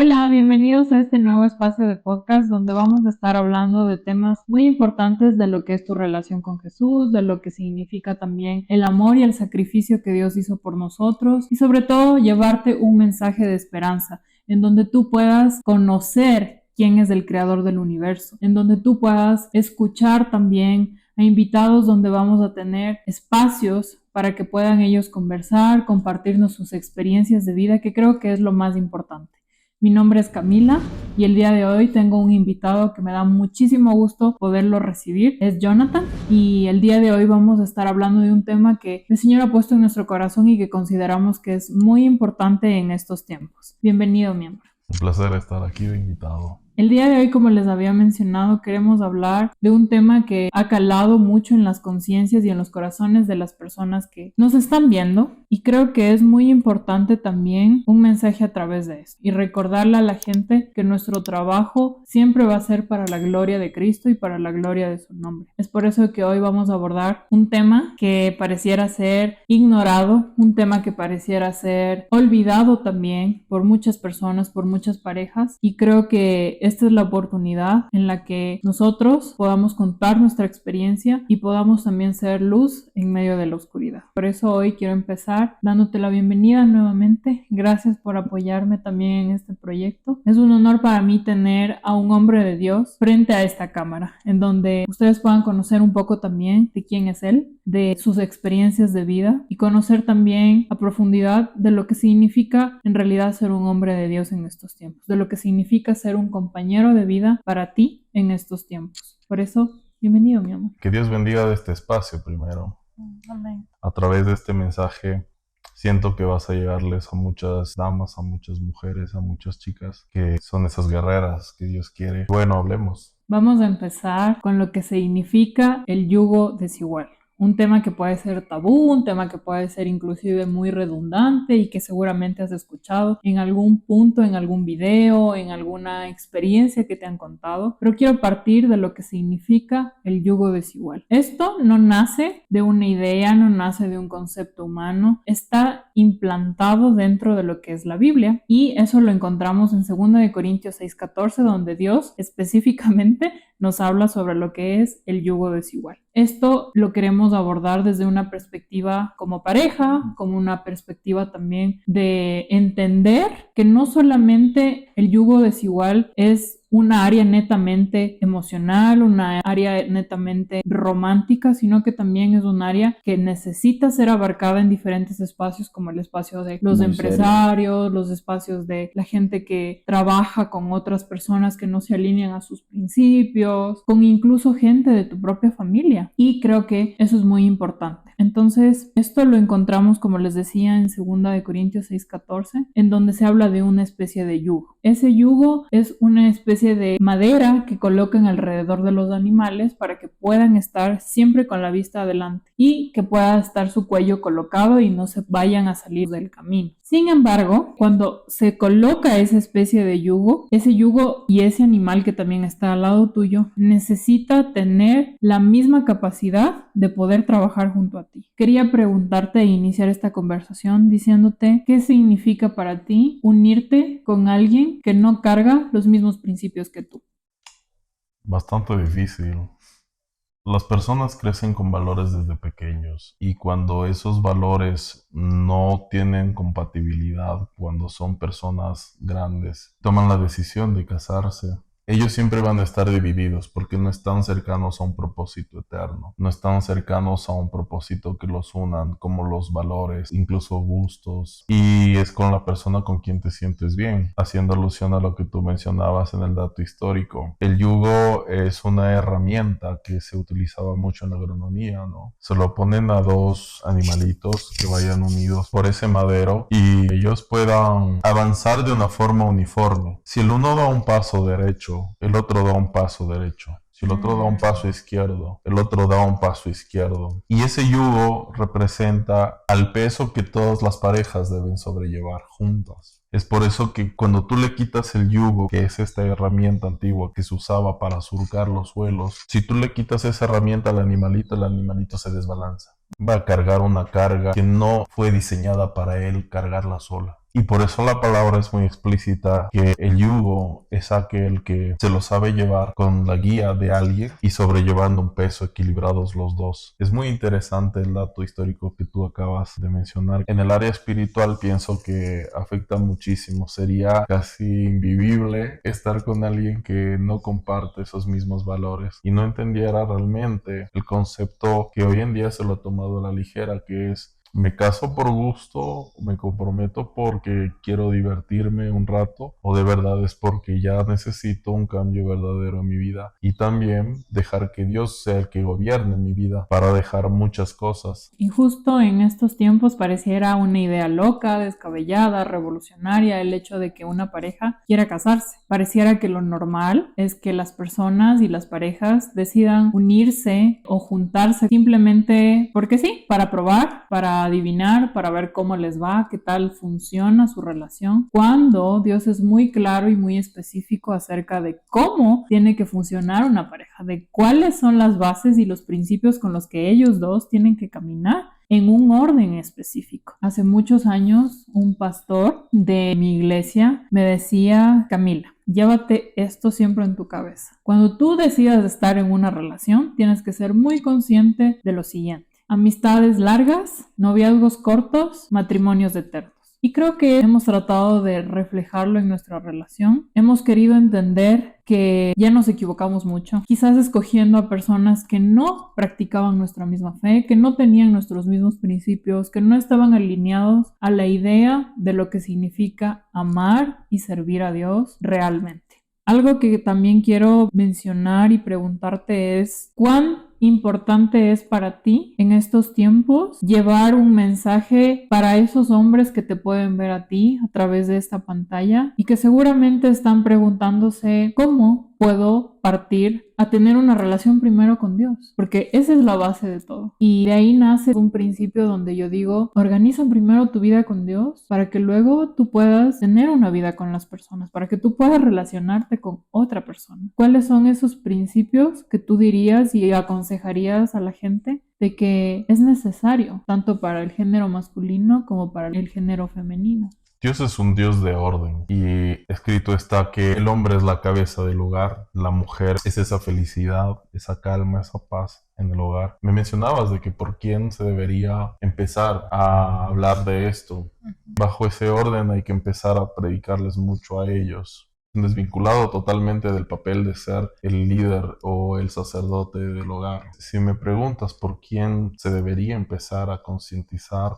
Hola, bienvenidos a este nuevo espacio de podcast donde vamos a estar hablando de temas muy importantes de lo que es tu relación con Jesús, de lo que significa también el amor y el sacrificio que Dios hizo por nosotros y sobre todo llevarte un mensaje de esperanza en donde tú puedas conocer quién es el creador del universo, en donde tú puedas escuchar también a invitados donde vamos a tener espacios para que puedan ellos conversar, compartirnos sus experiencias de vida, que creo que es lo más importante. Mi nombre es Camila y el día de hoy tengo un invitado que me da muchísimo gusto poderlo recibir. Es Jonathan y el día de hoy vamos a estar hablando de un tema que el Señor ha puesto en nuestro corazón y que consideramos que es muy importante en estos tiempos. Bienvenido, miembro. Un placer estar aquí de invitado. El día de hoy, como les había mencionado, queremos hablar de un tema que ha calado mucho en las conciencias y en los corazones de las personas que nos están viendo, y creo que es muy importante también un mensaje a través de esto y recordarle a la gente que nuestro trabajo siempre va a ser para la gloria de Cristo y para la gloria de su nombre. Es por eso que hoy vamos a abordar un tema que pareciera ser ignorado, un tema que pareciera ser olvidado también por muchas personas, por muchas parejas, y creo que esta es la oportunidad en la que nosotros podamos contar nuestra experiencia y podamos también ser luz en medio de la oscuridad. Por eso hoy quiero empezar dándote la bienvenida nuevamente. Gracias por apoyarme también en este proyecto. Es un honor para mí tener a un hombre de Dios frente a esta cámara, en donde ustedes puedan conocer un poco también de quién es él, de sus experiencias de vida y conocer también a profundidad de lo que significa en realidad ser un hombre de Dios en estos tiempos, de lo que significa ser un compañero de vida para ti en estos tiempos. Por eso, bienvenido, mi amor. Que Dios bendiga de este espacio primero. Amén. A través de este mensaje siento que vas a llegarles a muchas damas, a muchas mujeres, a muchas chicas que son esas guerreras que Dios quiere. Bueno, hablemos. Vamos a empezar con lo que significa el yugo desigual. Un tema que puede ser tabú, un tema que puede ser inclusive muy redundante y que seguramente has escuchado en algún punto, en algún video, en alguna experiencia que te han contado, pero quiero partir de lo que significa el yugo desigual. Esto no nace de una idea, no nace de un concepto humano, está implantado dentro de lo que es la Biblia y eso lo encontramos en 2 Corintios 6:14, donde Dios específicamente nos habla sobre lo que es el yugo desigual. Esto lo queremos abordar desde una perspectiva como pareja, como una perspectiva también de entender que no solamente el yugo desigual es una área netamente emocional, una área netamente romántica, sino que también es un área que necesita ser abarcada en diferentes espacios, como el espacio de los empresarios, los espacios de la gente que trabaja con otras personas que no se alinean a sus principios, con incluso gente de tu propia familia. Y creo que eso es muy importante. Entonces, esto lo encontramos, como les decía, en 2 Corintios 6:14, en donde se habla de una especie de yugo. Ese yugo es una especie de madera que colocan alrededor de los animales para que puedan estar siempre con la vista adelante y que pueda estar su cuello colocado y no se vayan a salir del camino. Sin embargo, cuando se coloca esa especie de yugo, ese yugo y ese animal que también está al lado tuyo necesita tener la misma capacidad de poder trabajar junto a ti. Quería preguntarte e iniciar esta conversación diciéndote qué significa para ti unirte con alguien que no carga los mismos principios que tú. Bastante difícil. Las personas crecen con valores desde pequeños y cuando esos valores no tienen compatibilidad, cuando son personas grandes, toman la decisión de casarse. Ellos siempre van a estar divididos porque no están cercanos a un propósito eterno, no están cercanos a un propósito que los unan, como los valores, incluso gustos. Y es con la persona con quien te sientes bien, haciendo alusión a lo que tú mencionabas en el dato histórico. El yugo es una herramienta que se utilizaba mucho en la agronomía, ¿no? Se lo ponen a dos animalitos que vayan unidos por ese madero y ellos puedan avanzar de una forma uniforme. Si el uno da un paso derecho, el otro da un paso derecho. Si el otro da un paso izquierdo, el otro da un paso izquierdo. Y ese yugo representa al peso que todas las parejas deben sobrellevar juntas. Es por eso que cuando tú le quitas el yugo, que es esta herramienta antigua que se usaba para surcar los suelos, si tú le quitas esa herramienta al animalito, el animalito se desbalanza. Va a cargar una carga que no fue diseñada para él cargarla sola. Y por eso la palabra es muy explícita, que el yugo es aquel que se lo sabe llevar con la guía de alguien y sobrellevando un peso equilibrados los dos. Es muy interesante el dato histórico que tú acabas de mencionar. En el área espiritual pienso que afecta muchísimo. Sería casi invivible estar con alguien que no comparte esos mismos valores y no entendiera realmente el concepto que hoy en día se lo ha tomado a la ligera, que es: me caso por gusto, me comprometo porque quiero divertirme un rato, o de verdad es porque ya necesito un cambio verdadero en mi vida, y también dejar que Dios sea el que gobierne mi vida para dejar muchas cosas. Y justo en estos tiempos pareciera una idea loca, descabellada, revolucionaria el hecho de que una pareja quiera casarse. Pareciera que lo normal es que las personas y las parejas decidan unirse o juntarse simplemente porque sí, para probar, para adivinar, para ver cómo les va, qué tal funciona su relación, cuando Dios es muy claro y muy específico acerca de cómo tiene que funcionar una pareja, de cuáles son las bases y los principios con los que ellos dos tienen que caminar en un orden específico. Hace muchos años, un pastor de mi iglesia me decía: Camila, llévate esto siempre en tu cabeza. Cuando tú decidas estar en una relación, tienes que ser muy consciente de lo siguiente: amistades largas, noviazgos cortos, matrimonios eternos. Y creo que hemos tratado de reflejarlo en nuestra relación. Hemos querido entender que ya nos equivocamos mucho, quizás escogiendo a personas que no practicaban nuestra misma fe, que no tenían nuestros mismos principios, que no estaban alineados a la idea de lo que significa amar y servir a Dios realmente. Algo que también quiero mencionar y preguntarte es: ¿cuán importante es para ti en estos tiempos llevar un mensaje para esos hombres que te pueden ver a ti a través de esta pantalla y que seguramente están preguntándose cómo puedo partir a tener una relación primero con Dios? Porque esa es la base de todo. Y de ahí nace un principio donde yo digo: organiza primero tu vida con Dios para que luego tú puedas tener una vida con las personas, para que tú puedas relacionarte con otra persona. ¿Cuáles son esos principios que tú dirías y aconsejarías a la gente de que es necesario tanto para el género masculino como para el género femenino? Dios es un Dios de orden y escrito está que el hombre es la cabeza del hogar, la mujer es esa felicidad, esa calma, esa paz en el hogar. Me mencionabas de que por quién se debería empezar a hablar de esto. Bajo ese orden hay que empezar a predicarles mucho a ellos, desvinculado totalmente del papel de ser el líder o el sacerdote del hogar. Si me preguntas por quién se debería empezar a concientizar,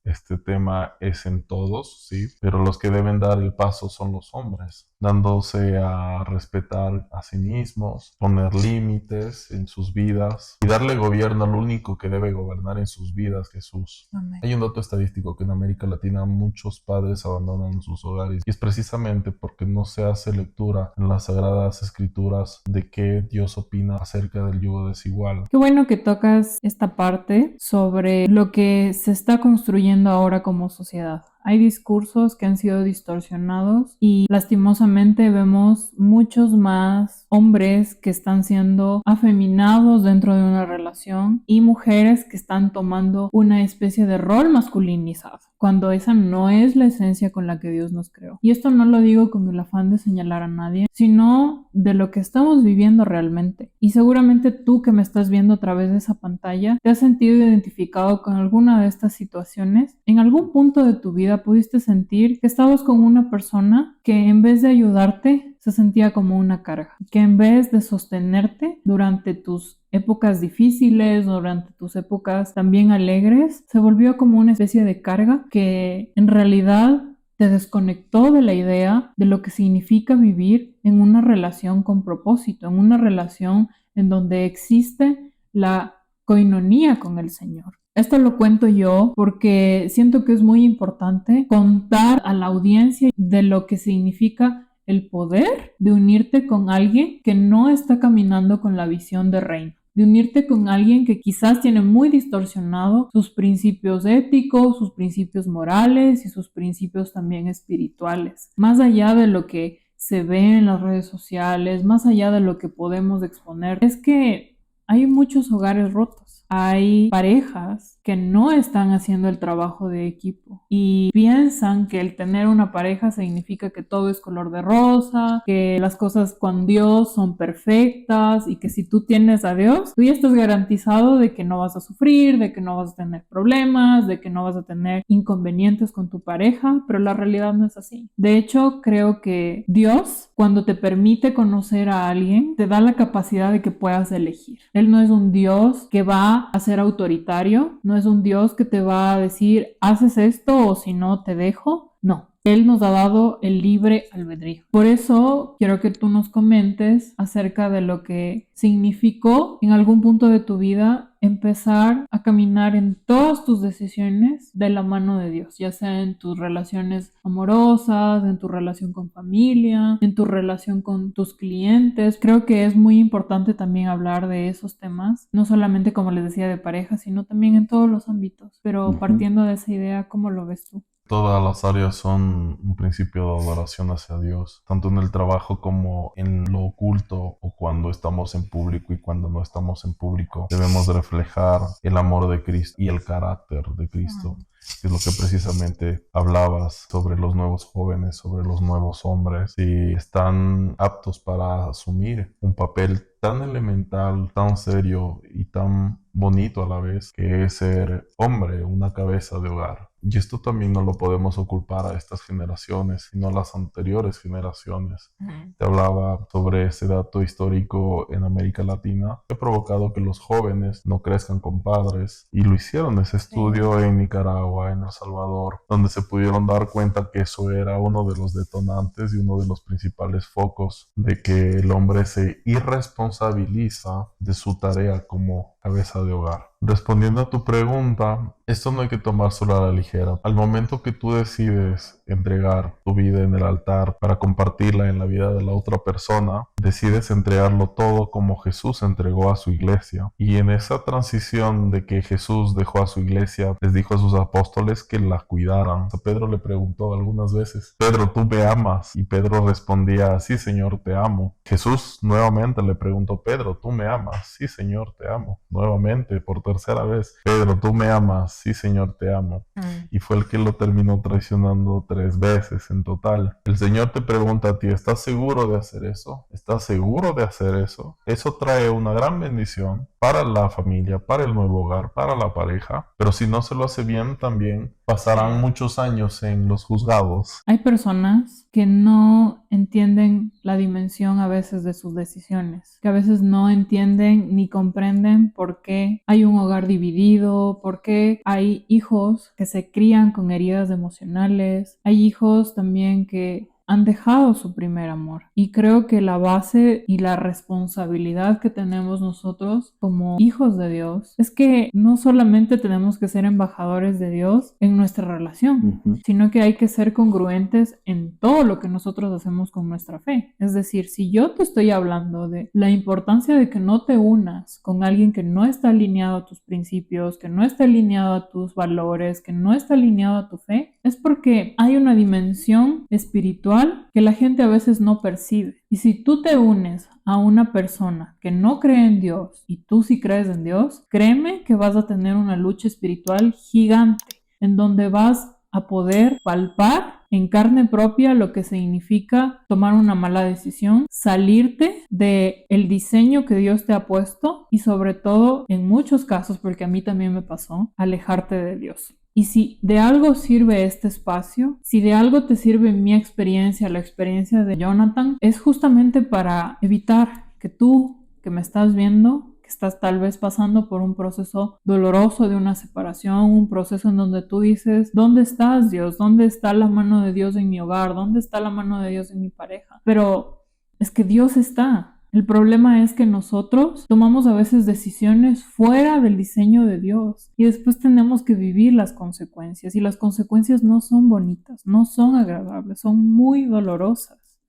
este tema es en todos, sí, pero los que deben dar el paso son los hombres, dándose a respetar a sí mismos, poner límites en sus vidas y darle gobierno al único que debe gobernar en sus vidas, Jesús. Amén. Hay un dato estadístico que en América Latina muchos padres abandonan sus hogares y es precisamente porque no se hace lectura en las Sagradas Escrituras de qué Dios opina acerca del yugo desigual. Qué bueno que tocas esta parte sobre lo que se está construyendo ahora como sociedad. Hay discursos que han sido distorsionados y lastimosamente vemos muchos más hombres que están siendo afeminados dentro de una relación y mujeres que están tomando una especie de rol masculinizado, cuando esa no es la esencia con la que Dios nos creó. Y esto no lo digo con el afán de señalar a nadie, sino de lo que estamos viviendo realmente. Y seguramente tú que me estás viendo a través de esa pantalla, te has sentido identificado con alguna de estas situaciones. En algún punto de tu vida pudiste sentir que estabas con una persona que en vez de ayudarte, se sentía como una carga, que en vez de sostenerte durante tus épocas difíciles, durante tus épocas también alegres, se volvió como una especie de carga que en realidad te desconectó de la idea de lo que significa vivir en una relación con propósito, en una relación en donde existe la coinonía con el Señor. Esto lo cuento yo porque siento que es muy importante contar a la audiencia de lo que significa el poder de unirte con alguien que no está caminando con la visión de reino, de unirte con alguien que quizás tiene muy distorsionado sus principios éticos, sus principios morales y sus principios también espirituales. Más allá de lo que se ve en las redes sociales, más allá de lo que podemos exponer, es que hay muchos hogares rotos. Hay parejas que no están haciendo el trabajo de equipo y piensan que el tener una pareja significa que todo es color de rosa, que las cosas con Dios son perfectas y que si tú tienes a Dios, tú ya estás garantizado de que no vas a sufrir, de que no vas a tener problemas, de que no vas a tener inconvenientes con tu pareja, pero la realidad no es así. De hecho, creo que Dios, cuando te permite conocer a alguien, te da la capacidad de que puedas elegir. Él no es un Dios que va a ser autoritario, no es un Dios que te va a decir, haces esto o si no te dejo. No, Él nos ha dado el libre albedrío. Por eso quiero que tú nos comentes acerca de lo que significó en algún punto de tu vida empezar a caminar en todas tus decisiones de la mano de Dios, ya sea en tus relaciones amorosas, en tu relación con familia, en tu relación con tus clientes. Creo que es muy importante también hablar de esos temas, no solamente como les decía de pareja, sino también en todos los ámbitos. Pero partiendo de esa idea, ¿cómo lo ves tú? Todas las áreas son un principio de adoración hacia Dios, tanto en el trabajo como en lo oculto o cuando estamos en público y cuando no estamos en público. Debemos reflejar el amor de Cristo y el carácter de Cristo, que es lo que precisamente hablabas sobre los nuevos jóvenes, sobre los nuevos hombres, si están aptos para asumir un papel tan elemental, tan serio y tan bonito a la vez, que es ser hombre, una cabeza de hogar. Y esto también no lo podemos ocultar a estas generaciones, sino a las anteriores generaciones. Te hablaba sobre ese dato histórico en América Latina que ha provocado que los jóvenes no crezcan con padres, y lo hicieron ese estudio en Nicaragua, en El Salvador, donde se pudieron dar cuenta que eso era uno de los detonantes y uno de los principales focos de que el hombre se irresponsabiliza de su tarea como cabeza de hogar. Respondiendo a tu pregunta, esto no hay que tomárselo a la ligera. Al momento que tú decides entregar tu vida en el altar para compartirla en la vida de la otra persona, decides entregarlo todo como Jesús entregó a su iglesia. Y en esa transición de que Jesús dejó a su iglesia, les dijo a sus apóstoles que la cuidaran. A Pedro le preguntó algunas veces, Pedro, ¿tú me amas? Y Pedro respondía, sí, Señor, te amo. Jesús nuevamente le preguntó, Pedro, ¿tú me amas? Sí, Señor, te amo. Nuevamente, por tercera vez, Pedro, ¿tú me amas? Sí, Señor, te amo. Y fue el que lo terminó traicionando 3 veces en total. El Señor te pregunta a ti, ¿estás seguro de hacer eso? ¿Estás seguro de hacer eso? Eso trae una gran bendición para la familia, para el nuevo hogar, para la pareja. Pero si no se lo hace bien, también pasarán muchos años en los juzgados. Hay personas que no entienden la dimensión a veces de sus decisiones, que a veces no entienden ni comprenden por qué hay un hogar dividido, por qué hay hijos que se crían con heridas emocionales, hay hijos también que han dejado su primer amor. Y creo que la base y la responsabilidad que tenemos nosotros como hijos de Dios es que no solamente tenemos que ser embajadores de Dios en nuestra relación, sino que hay que ser congruentes en todo lo que nosotros hacemos con nuestra fe. Es decir, si yo te estoy hablando de la importancia de que no te unas con alguien que no está alineado a tus principios, que no está alineado a tus valores, que no está alineado a tu fe, es porque hay una dimensión espiritual que la gente a veces no percibe. Y si tú te unes a una persona que no cree en Dios y tú sí crees en Dios, créeme que vas a tener una lucha espiritual gigante en donde vas a poder palpar en carne propia lo que significa tomar una mala decisión, salirte del diseño que Dios te ha puesto y sobre todo, en muchos casos, porque a mí también me pasó, alejarte de Dios. Y si de algo sirve este espacio, si de algo te sirve mi experiencia, la experiencia de Jonathan, es justamente para evitar que tú, que me estás viendo, que estás tal vez pasando por un proceso doloroso de una separación, un proceso en donde tú dices, ¿dónde estás, Dios? ¿Dónde está la mano de Dios en mi hogar? ¿Dónde está la mano de Dios en mi pareja? Pero es que Dios está. El problema es que nosotros tomamos a veces decisiones fuera del diseño de Dios y después tenemos que vivir las consecuencias y las consecuencias no son bonitas, no son agradables, son muy dolorosas.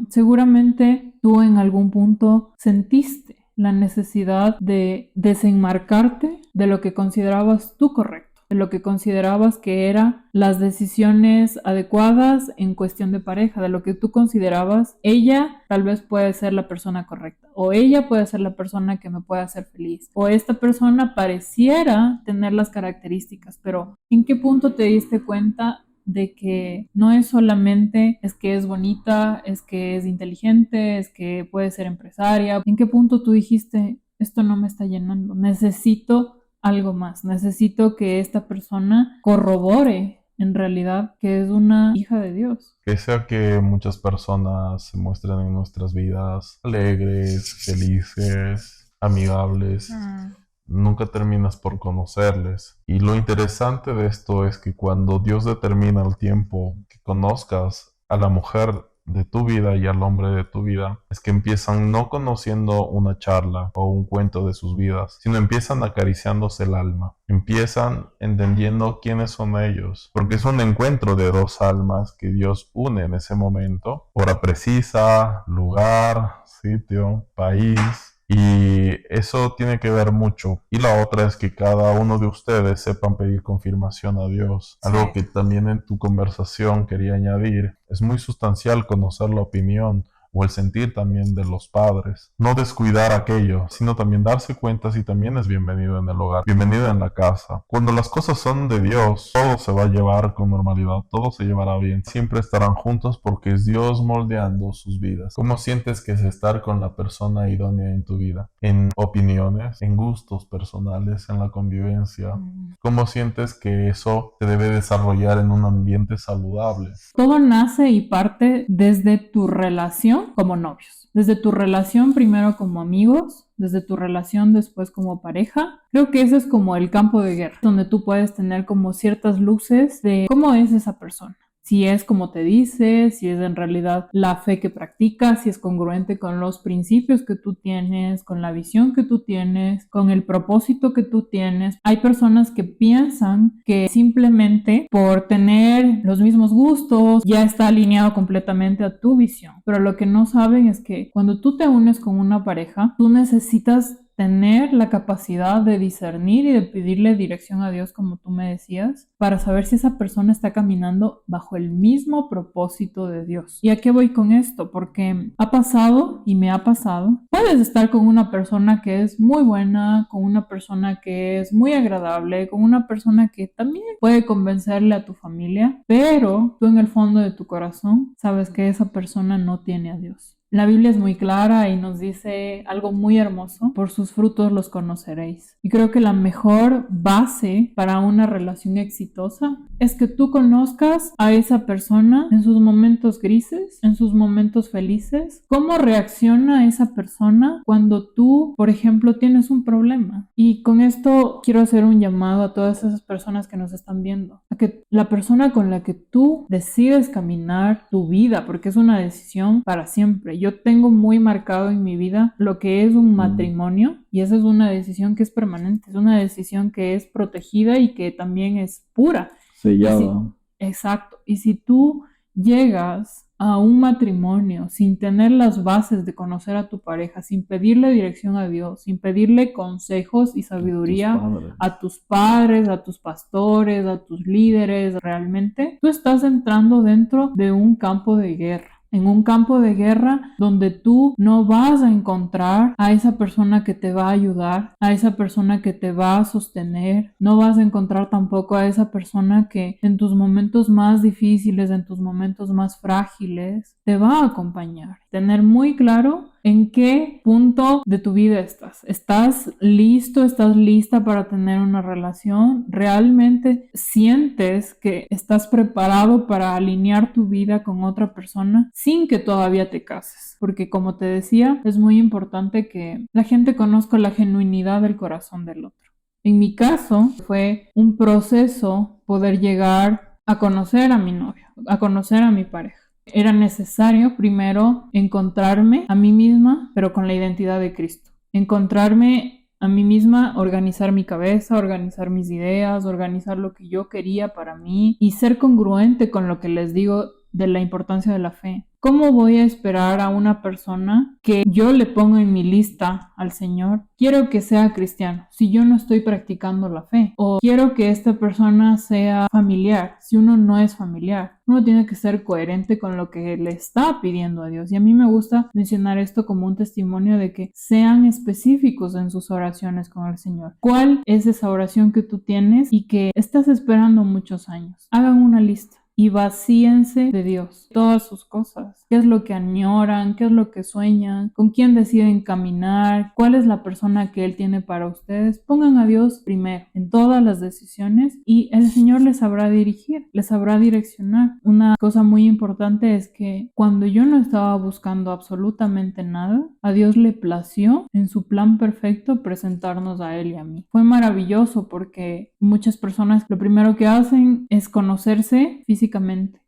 Seguramente tú en algún punto sentiste la necesidad de desenmarcarte de lo que considerabas tú correcto. de lo que considerabas que eran las decisiones adecuadas en cuestión de pareja, de lo que tú considerabas, ella tal vez puede ser la persona correcta, o ella puede ser la persona que me puede hacer feliz, o esta persona pareciera tener las características, pero ¿en qué punto te diste cuenta de que no es solamente es que es bonita, es que es inteligente, es que puede ser empresaria? ¿En qué punto tú dijiste, esto no me está llenando, necesito algo más, necesito que esta persona corrobore en realidad que es una hija de Dios? Que sea que muchas personas se muestren en nuestras vidas alegres, felices, amigables, nunca terminas por conocerles. Y lo interesante de esto es que cuando Dios determina el tiempo que conozcas a la mujer de tu vida y al hombre de tu vida, es que empiezan no conociendo una charla o un cuento de sus vidas, sino empiezan acariciándose el alma, empiezan entendiendo quiénes son ellos, porque es un encuentro de dos almas que Dios une en ese momento, hora precisa, lugar, sitio, país. Y eso tiene que ver mucho. Y la otra es que cada uno de ustedes sepan pedir confirmación a Dios. Algo que también en tu conversación quería añadir. Es muy sustancial conocer la opinión o el sentir también de los padres. No descuidar aquello, sino también darse cuenta si también es bienvenido en el hogar, bienvenido en la casa. Cuando las cosas son de Dios, todo se va a llevar con normalidad, todo se llevará bien. Siempre estarán juntos porque es Dios moldeando sus vidas. ¿Cómo sientes que es estar con la persona idónea en tu vida? En opiniones, en gustos personales, en la convivencia. ¿Cómo sientes que eso se debe desarrollar en un ambiente saludable? Todo nace y parte desde tu relación como novios, desde tu relación primero como amigos, desde tu relación después como pareja. Creo que ese es como el campo de guerra, donde tú puedes tener como ciertas luces de cómo es esa persona. Si es como te dice, si es en realidad la fe que practica, si es congruente con los principios que tú tienes, con la visión que tú tienes, con el propósito que tú tienes. Hay personas que piensan que simplemente por tener los mismos gustos ya está alineado completamente a tu visión, pero lo que no saben es que cuando tú te unes con una pareja, tú necesitas tener la capacidad de discernir y de pedirle dirección a Dios, como tú me decías, para saber si esa persona está caminando bajo el mismo propósito de Dios. ¿Y a qué voy con esto? Porque ha pasado y me ha pasado. Puedes estar con una persona que es muy buena, con una persona que es muy agradable, con una persona que también puede convencerle a tu familia, pero tú en el fondo de tu corazón sabes que esa persona no tiene a Dios. La Biblia es muy clara y nos dice algo muy hermoso: por sus frutos los conoceréis. Y creo que la mejor base para una relación exitosa es que tú conozcas a esa persona en sus momentos grises, en sus momentos felices. ¿Cómo reacciona esa persona cuando tú, por ejemplo, tienes un problema? Y con esto quiero hacer un llamado a todas esas personas que nos están viendo, a que la persona con la que tú decides caminar tu vida, porque es una decisión para siempre. Yo tengo muy marcado en mi vida lo que es un matrimonio, y esa es una decisión que es permanente, es una decisión que es protegida y que también es pura. Sellado. Exacto. Y si tú llegas a un matrimonio sin tener las bases de conocer a tu pareja, sin pedirle dirección a Dios, sin pedirle consejos y sabiduría a tus padres, a tus pastores, a tus líderes, realmente tú estás entrando dentro de un campo de guerra. En un campo de guerra donde tú no vas a encontrar a esa persona que te va a ayudar, a esa persona que te va a sostener. No vas a encontrar tampoco a esa persona que en tus momentos más difíciles, en tus momentos más frágiles, te va a acompañar. Tener muy claro en qué punto de tu vida estás. ¿Estás listo? ¿Estás lista para tener una relación? ¿Realmente sientes que estás preparado para alinear tu vida con otra persona sin que todavía te cases? Porque como te decía, es muy importante que la gente conozca la genuinidad del corazón del otro. En mi caso, fue un proceso poder llegar a conocer a mi novio, a conocer a mi pareja. Era necesario primero encontrarme a mí misma, pero con la identidad de Cristo. Encontrarme a mí misma, organizar mi cabeza, organizar mis ideas, organizar lo que yo quería para mí y ser congruente con lo que les digo de la importancia de la fe. ¿Cómo voy a esperar a una persona que yo le pongo en mi lista al Señor? Quiero que sea cristiano si yo no estoy practicando la fe. O quiero que esta persona sea familiar si uno no es familiar. Uno tiene que ser coherente con lo que le está pidiendo a Dios. Y a mí me gusta mencionar esto como un testimonio de que sean específicos en sus oraciones con el Señor. ¿Cuál es esa oración que tú tienes y que estás esperando muchos años? Hagan una lista y vacíense de Dios, todas sus cosas. ¿Qué es lo que añoran? ¿Qué es lo que sueñan? ¿Con quién deciden caminar? ¿Cuál es la persona que Él tiene para ustedes? Pongan a Dios primero en todas las decisiones y el Señor les sabrá dirigir, les sabrá direccionar. Una cosa muy importante es que cuando yo no estaba buscando absolutamente nada, a Dios le plació en su plan perfecto presentarnos a Él y a mí. Fue maravilloso porque muchas personas lo primero que hacen es conocerse físicamente.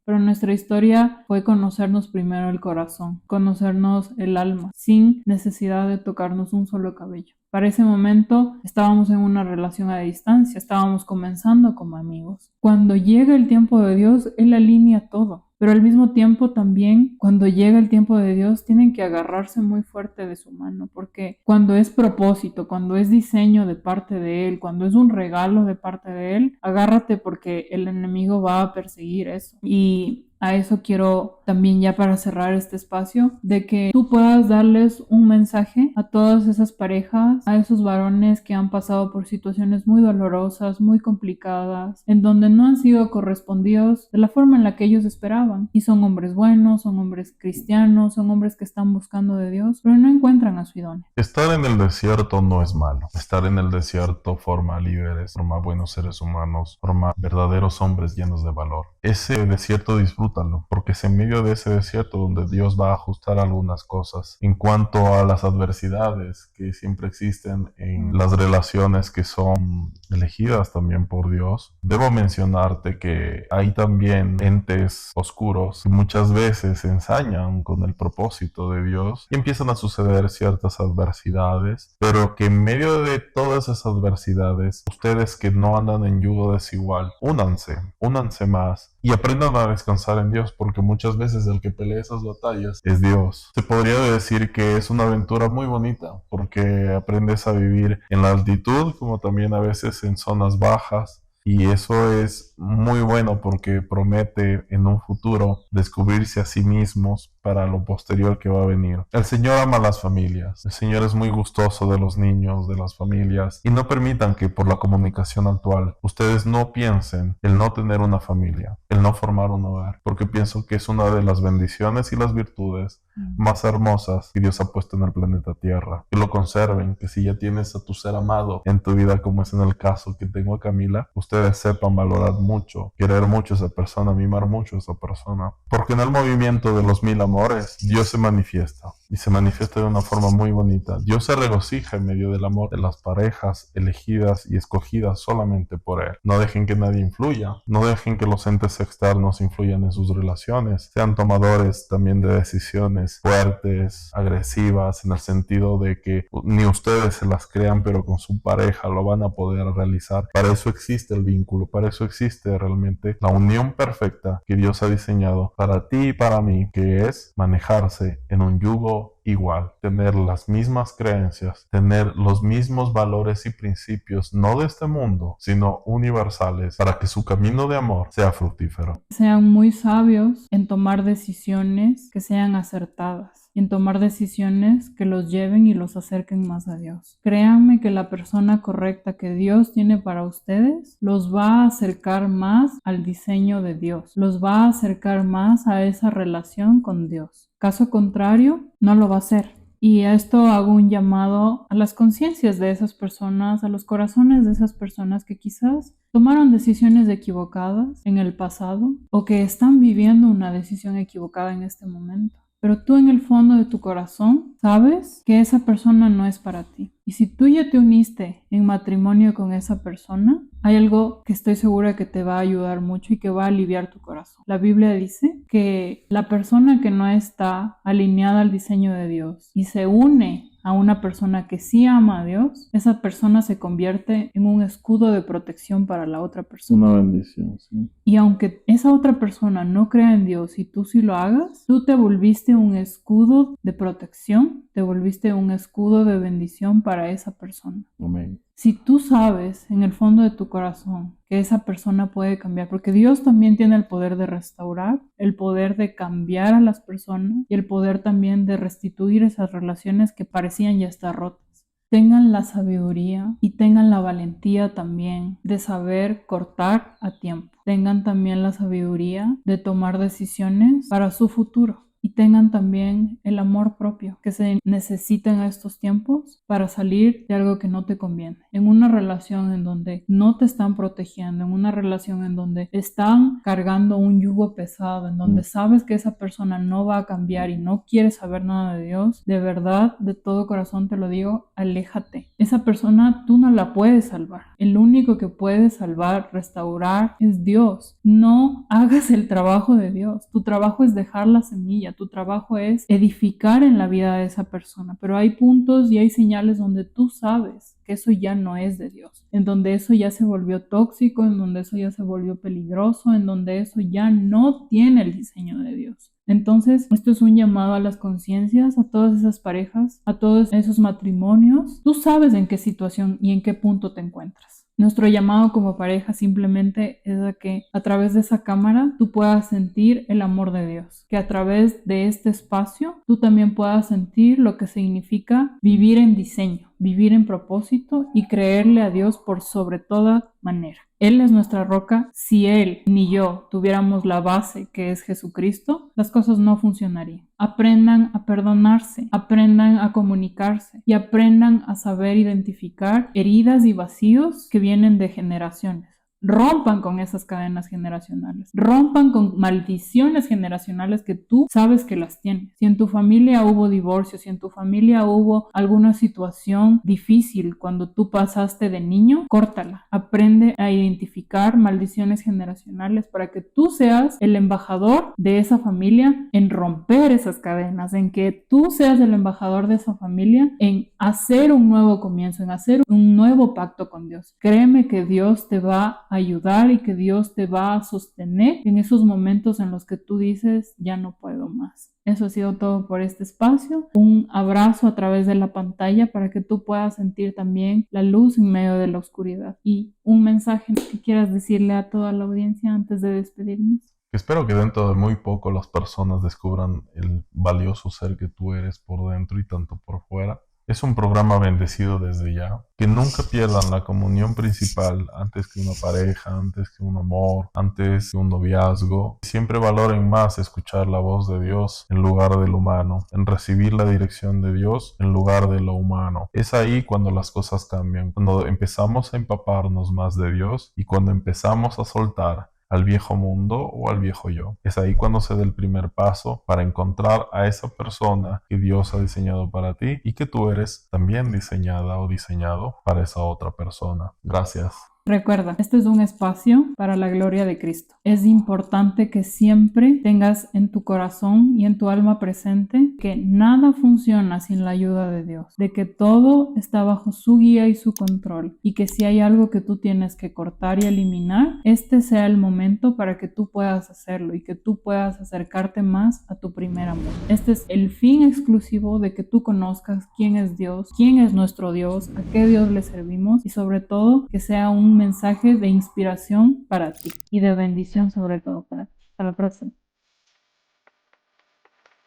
Pero nuestra historia fue conocernos primero el corazón, conocernos el alma, sin necesidad de tocarnos un solo cabello. Para ese momento estábamos en una relación a distancia, estábamos comenzando como amigos. Cuando llega el tiempo de Dios, Él alinea todo. Pero al mismo tiempo también, cuando llega el tiempo de Dios, tienen que agarrarse muy fuerte de su mano, porque cuando es propósito, cuando es diseño de parte de Él, cuando es un regalo de parte de Él, agárrate porque el enemigo va a perseguir eso. Y a eso quiero también, ya para cerrar este espacio, de que tú puedas darles un mensaje a todas esas parejas, a esos varones que han pasado por situaciones muy dolorosas, muy complicadas, en donde no han sido correspondidos de la forma en la que ellos esperaban. Y son hombres buenos, son hombres cristianos, son hombres que están buscando de Dios, pero no encuentran a su idóneo. Estar en el desierto no es malo. Estar en el desierto forma líderes, forma buenos seres humanos, forma verdaderos hombres llenos de valor. Ese desierto disfrútalo, porque es en medio de ese desierto donde Dios va a ajustar algunas cosas. En cuanto a las adversidades que siempre existen en las relaciones que son elegidas también por Dios, debo mencionarte que hay también entes oscuros que muchas veces se ensañan con el propósito de Dios y empiezan a suceder ciertas adversidades, pero que en medio de todas esas adversidades, ustedes que no andan en yugo desigual, únanse más y aprendan a descansar en Dios, porque muchas veces el que pelea esas batallas es Dios. Se podría decir que es una aventura muy bonita, porque aprendes a vivir en la altitud, como también a veces en zonas bajas, y eso es muy bueno porque promete en un futuro descubrirse a sí mismos para lo posterior que va a venir. El Señor ama a las familias. El Señor es muy gustoso de los niños, de las familias. Y no permitan que por la comunicación actual ustedes no piensen el no tener una familia, el no formar un hogar. Porque pienso que es una de las bendiciones y las virtudes más hermosas que Dios ha puesto en el planeta Tierra. Que lo conserven, que si ya tienes a tu ser amado en tu vida, como es en el caso que tengo a Camila, ustedes sepan valorar mucho, querer mucho a esa persona, mimar mucho a esa persona. Porque en el movimiento de los 1000 amores, Dios se manifiesta. Y se manifiesta de una forma muy bonita. Dios se regocija en medio del amor de las parejas elegidas y escogidas solamente por Él. No dejen que nadie influya. No dejen que los entes externos influyan en sus relaciones. Sean tomadores también de decisiones fuertes, agresivas, en el sentido de que ni ustedes se las crean, pero con su pareja lo van a poder realizar. Para eso existe el vínculo. Para eso existe realmente la unión perfecta que Dios ha diseñado para ti y para mí, que es manejarse en un yugo igual, tener las mismas creencias, tener los mismos valores y principios, no de este mundo, sino universales, para que su camino de amor sea fructífero. Sean muy sabios en tomar decisiones que sean acertadas y en tomar decisiones que los lleven y los acerquen más a Dios. Créanme que la persona correcta que Dios tiene para ustedes los va a acercar más al diseño de Dios, los va a acercar más a esa relación con Dios. Caso contrario, no lo va a hacer. Y a esto hago un llamado a las conciencias de esas personas, a los corazones de esas personas que quizás tomaron decisiones equivocadas en el pasado o que están viviendo una decisión equivocada en este momento. Pero tú en el fondo de tu corazón sabes que esa persona no es para ti. Y si tú ya te uniste en matrimonio con esa persona, hay algo que estoy segura que te va a ayudar mucho y que va a aliviar tu corazón. La Biblia dice que la persona que no está alineada al diseño de Dios y se une a una persona que sí ama a Dios, esa persona se convierte en un escudo de protección para la otra persona. Una bendición, sí. Y aunque esa otra persona no crea en Dios y tú sí lo hagas, tú te volviste un escudo de protección, te volviste un escudo de bendición para esa persona. Amén. Si tú sabes en el fondo de tu corazón que esa persona puede cambiar, porque Dios también tiene el poder de restaurar, el poder de cambiar a las personas y el poder también de restituir esas relaciones que parecían ya estar rotas. Tengan la sabiduría y tengan la valentía también de saber cortar a tiempo. Tengan también la sabiduría de tomar decisiones para su futuro. Y tengan también el amor propio que se necesita en estos tiempos para salir de algo que no te conviene. En una relación en donde no te están protegiendo, en una relación en donde están cargando un yugo pesado, en donde sabes que esa persona no va a cambiar y no quiere saber nada de Dios, de verdad, de todo corazón te lo digo, aléjate. Esa persona tú no la puedes salvar. El único que puede salvar, restaurar es Dios. No hagas el trabajo de Dios. Tu trabajo es dejar la semilla. Tu trabajo es edificar en la vida de esa persona, pero hay puntos y hay señales donde tú sabes que eso ya no es de Dios, en donde eso ya se volvió tóxico, en donde eso ya se volvió peligroso, en donde eso ya no tiene el diseño de Dios. Entonces, esto es un llamado a las conciencias, a todas esas parejas, a todos esos matrimonios. Tú sabes en qué situación y en qué punto te encuentras. Nuestro llamado como pareja simplemente es a que a través de esa cámara tú puedas sentir el amor de Dios, que a través de este espacio tú también puedas sentir lo que significa vivir en diseño, vivir en propósito y creerle a Dios por sobre toda manera. Él es nuestra roca. Si Él ni yo tuviéramos la base que es Jesucristo, las cosas no funcionarían. Aprendan a perdonarse, aprendan a comunicarse y aprendan a saber identificar heridas y vacíos que vienen de generaciones. Rompan con esas cadenas generacionales, rompan con maldiciones generacionales que tú sabes que las tienes. Si en tu familia hubo divorcio, si en tu familia hubo alguna situación difícil cuando tú pasaste de niño, córtala. Aprende a identificar maldiciones generacionales para que tú seas el embajador de esa familia en romper esas cadenas, en que tú seas el embajador de esa familia en hacer un nuevo comienzo, en hacer un nuevo pacto con Dios. Créeme que Dios te va a ayudar y que Dios te va a sostener en esos momentos en los que tú dices, ya no puedo más. Eso ha sido todo por este espacio. Un abrazo a través de la pantalla para que tú puedas sentir también la luz en medio de la oscuridad. Y un mensaje que quieras decirle a toda la audiencia antes de despedirnos. Espero que dentro de muy poco las personas descubran el valioso ser que tú eres por dentro y tanto por fuera. Es un programa bendecido desde ya. Que nunca pierdan la comunión principal antes que una pareja, antes que un amor, antes que un noviazgo. Siempre valoren más escuchar la voz de Dios en lugar del humano, en recibir la dirección de Dios en lugar de lo humano. Es ahí cuando las cosas cambian, cuando empezamos a empaparnos más de Dios y cuando empezamos a soltar al viejo mundo o al viejo yo. Es ahí cuando se da el primer paso para encontrar a esa persona que Dios ha diseñado para ti y que tú eres también diseñada o diseñado para esa otra persona. Gracias. Recuerda, este es un espacio para la gloria de Cristo. Es importante que siempre tengas en tu corazón y en tu alma presente que nada funciona sin la ayuda de Dios, de que todo está bajo su guía y su control y que si hay algo que tú tienes que cortar y eliminar, este sea el momento para que tú puedas hacerlo y que tú puedas acercarte más a tu primer amor. Este es el fin exclusivo de que tú conozcas quién es Dios, quién es nuestro Dios, a qué Dios le servimos y sobre todo que sea un mensaje de inspiración para ti y de bendición sobre todo para ti. Hasta la próxima.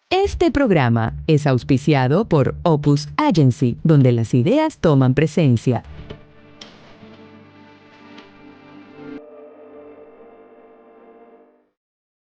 Este programa es auspiciado por Opus Agency, donde las ideas toman presencia.